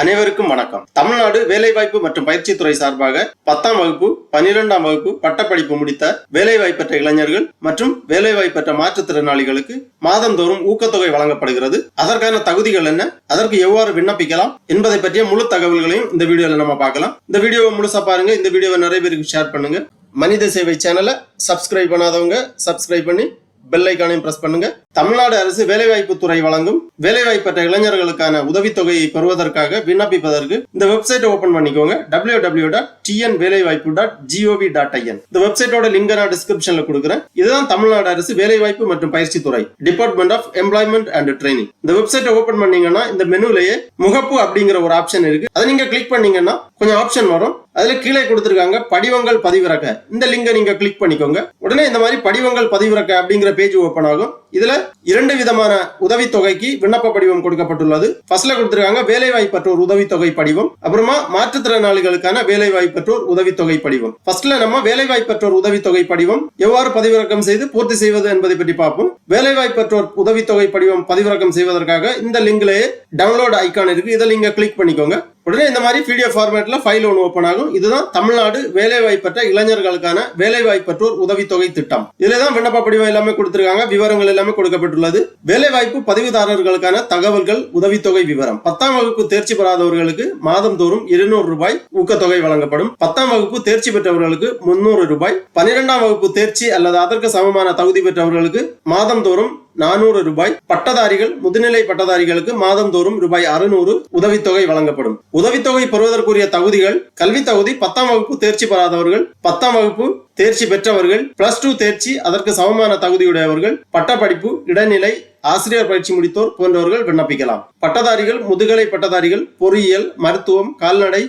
அனைவருக்கும் வணக்கம். தமிழ்நாடு வேலைவாய்ப்பு மற்றும் பயிற்சித்துறை சார்பாக 10ஆம் வகுப்பு 12ஆம் வகுப்பு பட்டப்படிப்பு முடித்த வேலைவாய்ப்பற்ற இளைஞர்கள் மற்றும் வேலைவாய்ப்பற்ற மாற்றுத்திறனாளிகளுக்கு மாதந்தோறும் ஊக்கத்தொகை வழங்கப்படுகிறது. அதற்கான தகுதிகள் என்ன, அதற்கு எவ்வாறு விண்ணப்பிக்கலாம் என்பதை பற்றிய முழு தகவல்களையும் இந்த வீடியோல நம்ம பார்க்கலாம். இந்த வீடியோவை முழுசா பாருங்க. இந்த வீடியோவை நிறைய பேருக்கு ஷேர் பண்ணுங்க. மனித சேவை சேனலை சப்ஸ்கிரைப் பண்ணாதவங்க சப்ஸ்கிரைப் பண்ணி பெல் ஐகானையும் பிரஸ் பண்ணுங்க. தமிழ்நாடு அரசு வேலைவாய்ப்பு துறை வழங்கும் வேலைவாய்ப்பற்ற இளைஞர்களுக்கான உதவித்தொகையை பெறுவதற்காக விண்ணப்பிப்பதற்கு இந்த வெப்சைட் ஓபன் பண்ணிக்கோங்க. www.tnvelaivaaipu.gov.in. இந்த வெப்சைட்டோட லிங்க் நான் டிஸ்கிரிப்ஷன்ல கொடுக்குறேன். இதுதான் தமிழ்நாடு அரசு வேலைவாய்ப்பு மற்றும் பயிற்சி துறை, department of employment and training. இந்த வெப்சைட்டை ஓபன் பண்ணீங்கன்னா இந்த மெனுலயே முகப்பு அப்படிங்கிற ஒரு ஆப்ஷன் இருக்கு. அதை நீங்க கிளிக் பண்ணீங்கன்னா கொஞ்சம் ஆப்ஷன் வரும். அதுல கீழே கொடுத்திருக்காங்க படிவங்கள் பதிவிறக்க. இந்த லிங்கை நீங்க கிளிக் பண்ணிக்கோங்க. உடனே இந்த மாதிரி படிவங்கள் பதிவிறக்க அப்படிங்கிற பேஜ் ஓபன் ஆகும். இதுல 2 விதமான உதவித்தொகைக்கு விண்ணப்ப படிவம் கொடுக்கப்பட்டுள்ளது. ஃபர்ஸ்ட்ல கொடுத்திருக்காங்க வேலைவாய்ப்பற்றோர் உதவித்தொகை படிவம், அப்புறமா மாற்றுத்திறனாளிகளுக்கான வேலைவாய்ப்பற்றோர் உதவித்தொகை படிவம். ஃபர்ஸ்ட்ல நம்ம வேலைவாய்ப்பற்றோர் உதவித்தொகை படிவம் எவ்வாறு பதிவிறக்கம் செய்து பூர்த்தி செய்வது என்பதை பற்றி பார்ப்போம். வேலைவாய்ப்பற்றோர் உதவித்தொகை படிவம் பதிவிறக்கம் செய்வதற்காக இந்த லிங்க்லயே டவுன்லோட் ஐகான் இருக்கு. இதை நீங்க கிளிக் பண்ணிக்கோங்க. உடனே இந்த மாதிரி PDF ஃபார்மேட்ல ஃபைல் ஒன்று ஓபன் ஆகும். இதுதான் தமிழ்நாடு வேலைவாய்ப்பற்ற இளைஞர்களுக்கான வேலைவாய்ப்பற்றோர் உதவித்தொகை திட்டம். இதுல தான் விண்ணப்ப படிவம் எல்லாமே கொடுத்திருக்காங்க. விவரங்கள் எல்லாமே கொடுக்கப்பட்டுள்ளது. வேலைவாய்ப்பு பதிவுதாரர்களுக்கான தகவல்கள், உதவித்தொகை விவரம். 10ஆம் வகுப்பு தேர்ச்சி பெறாதவர்களுக்கு மாதந்தோறும் 200 ரூபாய் ஊக்கத்தொகை வழங்கப்படும். 10ஆம் வகுப்பு தேர்ச்சி பெற்றவர்களுக்கு 300 ரூபாய். 12ஆம் வகுப்பு தேர்ச்சி அல்லது அதற்கு சமமான தகுதி பெற்றவர்களுக்கு மாதந்தோறும் 400 ரூபாய். பட்டதாரிகள், முதுநிலை பட்டதாரிகளுக்கு மாதந்தோறும் ரூபாய் 600 உதவித்தொகை வழங்கப்படும். உதவித்தொகை பெறுவதற்குரிய தகுதிகள்: கல்வி தகுதி 10ஆம் வகுப்பு தேர்ச்சி பெறாதவர்கள், 10ஆம் வகுப்பு தேர்ச்சி பெற்றவர்கள், +2 தேர்ச்சி அதற்கு சமமான தகுதியுடையவர்கள், பட்டப்படிப்பு, இடைநிலை, ஆசிரியர் பயிற்சி முடித்தோர் போன்றவர்கள் விண்ணப்பிக்கலாம். பட்டதாரிகள், முதுகலை பட்டதாரிகள், பொறியியல், மருத்துவம், கால்நடை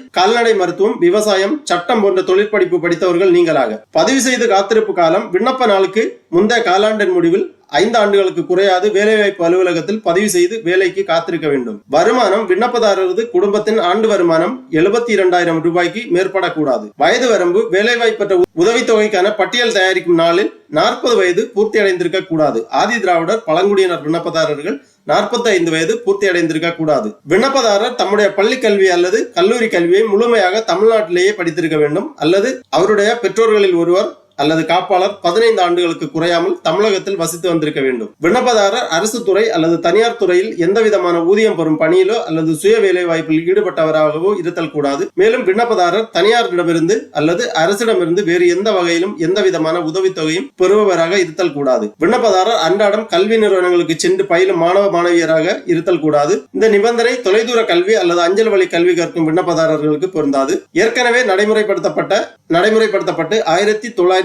மருத்துவம், விவசாயம், சட்டம் போன்ற தொழிற்படிப்பு படித்தவர்கள் நீங்களாக. பதிவு செய்து காத்திருப்பு காலம்: விண்ணப்ப நாளுக்கு முந்தைய காலாண்டின் முடிவில் 5 ஆண்டுகளுக்கு குறையாது வேலைவாய்ப்பு அலுவலகத்தில் பதிவு செய்து வேலைக்கு காத்திருக்க வேண்டும். வருமானம்: விண்ணப்பதாரரது குடும்பத்தின் ஆண்டு வருமானம் 72,000 ரூபாய்க்கு மேற்படக்கூடாது. வயது வரம்பு: வேலைவாய்ப்பற்ற உதவித்தொகைக்கான பட்டியல் தயாரிக்கும் நாளில் 40 வயது பூர்த்தி அடைந்திருக்க கூடாது. ஆதி திராவிடர், பழங்குடியினர் விண்ணப்பதாரர்கள் 45 வயது பூர்த்தி அடைந்திருக்க கூடாது. விண்ணப்பதாரர் தம்முடைய பள்ளி கல்வி அல்லது கல்லூரி கல்வியை முழுமையாக தமிழ்நாட்டிலேயே படித்திருக்க வேண்டும் அல்லது அவருடைய பெற்றோர்களில் ஒருவர் அல்லது காப்பாளர் 15 ஆண்டுகளுக்கு குறையாமல் தமிழகத்தில் வசித்து வந்திருக்க வேண்டும். விண்ணப்பதாரர் அரசு துறை அல்லது தனியார் துறையில் எந்த விதமான ஊதியம் பெறும் பணியிலோ அல்லது சுய வேலை வாய்ப்பில் ஈடுபட்டவராகவோ இருத்தல் கூடாது. மேலும் விண்ணப்பதாரர் தனியாரிடமிருந்து அல்லது அரசிடமிருந்து வேறு எந்த வகையிலும் எந்த விதமான உதவித்தொகையும் பெறுபவராக இருத்தல் கூடாது. விண்ணப்பதாரர் அன்றாடம் கல்வி நிறுவனங்களுக்கு சென்று பயிலும் மாணவ மாணவியராக இருத்தல் கூடாது. இந்த நிபந்தனை தொலைதூர கல்வி அல்லது அஞ்சல் வழி கல்வி கற்கும் விண்ணப்பதாரர்களுக்கு பொருந்தாது. ஏற்கனவே நடைமுறைப்படுத்தப்பட்டு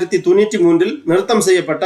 1993 நிறுத்தம் செய்யப்பட்ட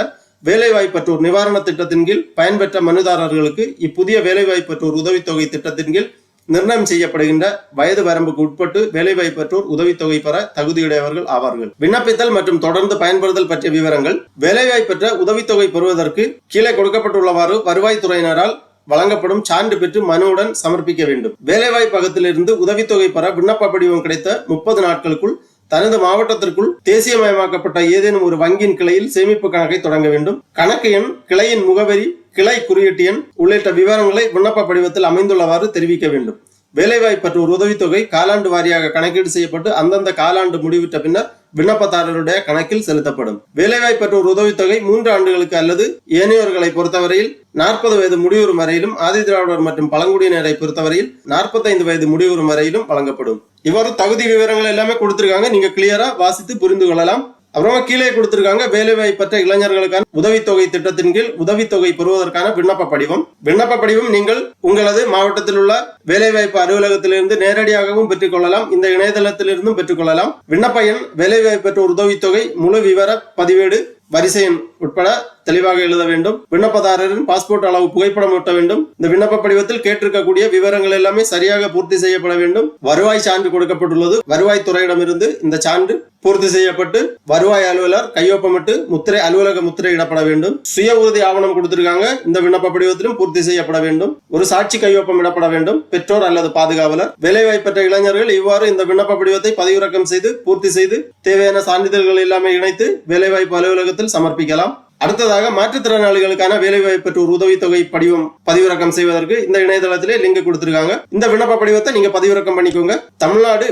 வேலைவாய்ப்பற்றோர் நிவாரண திட்டத்தின் கீழ் பயன்பெற்ற மனுதாரர்களுக்கு இப்புதிய வேலைவாய்ப்பற்றோர் உதவித்தொகை திட்டத்தின் கீழ் நிர்ணயம் செய்யப்படுகின்ற வயது வரம்புக்கு உட்பட்டு வேலைவாய்ப்பற்றோர் உதவித்தொகை பெற தகுதியுடையவர்கள் ஆவார்கள். விண்ணப்பித்தல் மற்றும் தொடர்ந்து பயன்படுத்தல் பற்றிய விவரங்கள்: வேலைவாய்ப்பற்ற உதவித்தொகை பெறுவதற்கு கீழே கொடுக்கப்பட்டுள்ளவாறு வருவாய்த்துறையினரால் வழங்கப்படும் சான்று பெற்று மனுவுடன் சமர்ப்பிக்க வேண்டும். வேலைவாய்ப்பகத்திலிருந்து உதவித்தொகை பெற விண்ணப்ப படிவம் கிடைத்த 30 நாட்களுக்குள் தனது மாவட்டத்திற்குள் தேசியமயமாக்கப்பட்ட ஏதேனும் ஒரு வங்கியின் கிளையில் சேமிப்பு கணக்கை தொடங்க வேண்டும். கணக்கு எண், கிளையின் முகவரி, கிளை குறியீட்டு எண் உள்ளிட்ட விவரங்களை விண்ணப்ப படிவத்தில் அமைந்துள்ளவாறு தெரிவிக்க வேண்டும். வேலைவாய்ப்பற்ற ஒரு உதவித்தொகை காலாண்டு வாரியாக கணக்கீடு செய்யப்பட்டு அந்தந்த காலாண்டு முடிவிட்ட பின்னர் விண்ணப்பதாரருடைய கணக்கில் செலுத்தப்படும். வேலைவாய்ப்பற்ற ஒரு உதவித்தொகை 3 ஆண்டுகளுக்கு அல்லது ஏனையோர்களை பொறுத்தவரையில் 40 வயது முடிவுறும் வரையிலும், ஆதி திராவிடர் மற்றும் பழங்குடியினரை பொறுத்தவரையில் 45 வயது முடிவுறும் வரையிலும் வழங்கப்படும். இவ்வாறு தகுதி விவரங்கள் எல்லாமே கொடுத்திருக்காங்க. நீங்க கிளியரா வாசித்து புரிந்து கொள்ளலாம். அப்புறமா கீழே கொடுத்திருக்காங்க வேலைவாய்ப்பற்ற இளைஞர்களுக்கான உதவித்தொகை திட்டத்தின் கீழ் உதவித்தொகை பெறுவதற்கான விண்ணப்ப படிவம். விண்ணப்ப படிவம் நீங்கள் உங்களது மாவட்டத்தில் உள்ள வேலைவாய்ப்பு அலுவலகத்திலிருந்து நேரடியாகவும் பெற்றுக்கொள்ளலாம். இந்த இணையதளத்திலிருந்தும் பெற்றுக்கொள்ளலாம். விண்ணப்ப எண், வேலைவாய்ப்பற்ற உதவித்தொகை முழு விவர பதிவேடு, வரிசை எண் உட்பட தெளிவாக எழுத வேண்டும். விண்ணப்பதாரரின் பாஸ்போர்ட் அளவு புகைப்படம் ஒட்ட வேண்டும். இந்த விண்ணப்ப படிவத்தில் கேட்டிருக்கக்கூடிய விவரங்கள் எல்லாமே சரியாக பூர்த்தி செய்யப்பட வேண்டும். வருவாய் சான்று கொடுக்கப்பட்டுள்ளது. வருவாய்த்துறையிடமிருந்து இந்த சான்று பூர்த்தி செய்யப்பட்டு வருவாய் அலுவலர் கையொப்பமிட்டு அலுவலக முத்திரை இடப்பட வேண்டும். சுய உறுதி ஆவணம் கொடுத்திருக்காங்க. இந்த விண்ணப்ப படிவத்திலும் பூர்த்தி செய்யப்பட வேண்டும். ஒரு சாட்சி கையொப்பம் இடப்பட வேண்டும். பெற்றோர் அல்லது பாதுகாவலர். வேலைவாய்ப்பற்ற இளைஞர்கள் இவ்வாறு இந்த விண்ணப்ப படிவத்தை பதிவிறக்கம் செய்து பூர்த்தி செய்து தேவையான சான்றிதழ்கள் எல்லாமே இணைத்து வேலைவாய்ப்பு அலுவலகத்தில் சமர்ப்பிக்கலாம். அடுத்ததாக மாற்றுத்திறனாளிகளுக்கான வேலைவாய்ப்பற்றோர் உதவித்தொகை படிவம் பதிவிறக்கம் செய்வதற்கு இந்த இணையதளத்திலே லிங்க் கொடுத்திருக்காங்க. இந்த விண்ணப்ப படிவத்தை நீங்க பதிவிறக்கம் பண்ணிக்கோங்க. தமிழ்நாடு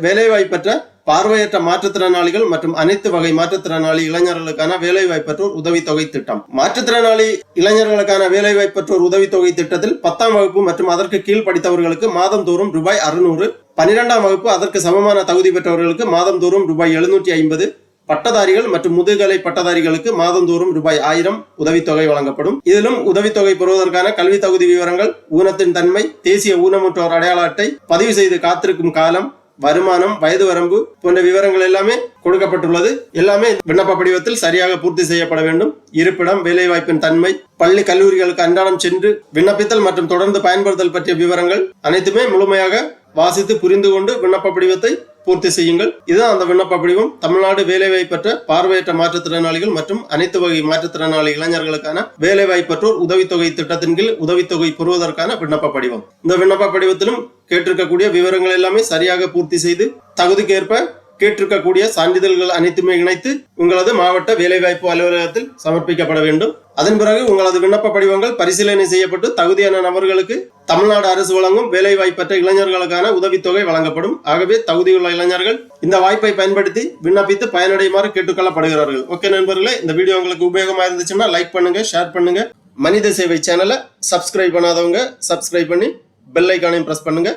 வேலைவாய்ப்பற்ற பார்வையற்ற மாற்றுத்திறனாளிகள் மற்றும் அனைத்து வகை மாற்றுத்திறனாளி இளைஞர்களுக்கான வேலைவாய்ப்பற்றோர் உதவித்தொகை திட்டம். மாற்றுத்திறனாளி இளைஞர்களுக்கான வேலைவாய்ப்பற்றோர் உதவித்தொகை திட்டத்தில் 10ஆம் வகுப்பு மற்றும் அதற்கு கீழ் படித்தவர்களுக்கு மாதந்தோறும் ரூபாய் 600, 12ஆம் வகுப்பு அதற்கு சமமான தகுதி பெற்றவர்களுக்கு மாதந்தோறும் ரூபாய் 750, பட்டதாரிகள் மற்றும் முதுகலை பட்டதாரிகளுக்கு மாதந்தோறும் ரூபாய் 1000 உதவித்தொகை வழங்கப்படும். இதிலும் உதவித்தொகை பெறுவதற்கான கல்வி தகுதி விவரங்கள், ஊனத்தின் தன்மை, தேசிய ஊனமுற்றோர் அடையாள அட்டை, பதிவு செய்து காத்திருக்கும் காலம், வருமானம், வயது வரம்பு போன்ற விவரங்கள் எல்லாமே கொடுக்கப்பட்டுள்ளது. எல்லாமே விண்ணப்ப படிவத்தில் சரியாக பூர்த்தி செய்யப்பட வேண்டும். இருப்பிடம், வேலைவாய்ப்பின் தன்மை, பள்ளி கல்லூரிகளுக்கு அன்றாடம் சென்று விண்ணப்பித்தல் மற்றும் தொடர்ந்து பயன்படுத்தல் பற்றிய விவரங்கள் அனைத்துமே முழுமையாக வாசித்து புரிந்து கொண்டு விண்ணப்ப படிவத்தை பூர்த்தி செய்யுங்கள். இதுதான் அந்த விண்ணப்ப படிவம். தமிழ்நாடு வேலைவாய்ப்பற்ற பார்வையற்ற மாற்றுத்திறனாளிகள் மற்றும் அனைத்து வகை மாற்றுத்திறனாளி இளைஞர்களுக்கான வேலைவாய்ப்பற்றோர் உதவித்தொகை திட்டத்தின் கீழ் உதவித்தொகை பெறுவதற்கான விண்ணப்ப படிவம். இந்த விண்ணப்ப படிவத்திலும் கேட்டிருக்கக்கூடிய விவரங்கள் எல்லாமே சரியாக பூர்த்தி செய்து தகுதிக்கேற்ப கேட்டிருக்கக்கூடிய சான்றிதழ்கள் அனைத்துமே இணைத்து உங்களது மாவட்ட வேலைவாய்ப்பு அலுவலகத்தில் சமர்ப்பிக்கப்பட வேண்டும். அதன் பிறகு உங்களது விண்ணப்ப படிவங்கள் பரிசீலனை செய்யப்பட்டு தகுதியான நபர்களுக்கு தமிழ்நாடு அரசு வழங்கும் வேலைவாய்ப்பற்ற இளைஞர்களுக்கான உதவித்தொகை வழங்கப்படும். ஆகவே தகுதியுள்ள இளைஞர்கள் இந்த வாய்ப்பை பயன்படுத்தி விண்ணப்பித்து பயனடையுமாறு கேட்டுக்கொள்ளப்படுகிறார்கள். ஓகே நண்பர்களே, இந்த வீடியோ உங்களுக்கு உபயோகமா இருந்துச்சுன்னா லைக் பண்ணுங்க, ஷேர் பண்ணுங்க. மனித சேவை சேனலை சப்ஸ்கிரைப் பண்ணாதவங்க சப்ஸ்கிரைப் பண்ணி பெல் ஐக்கானையும் பிரஸ் பண்ணுங்க.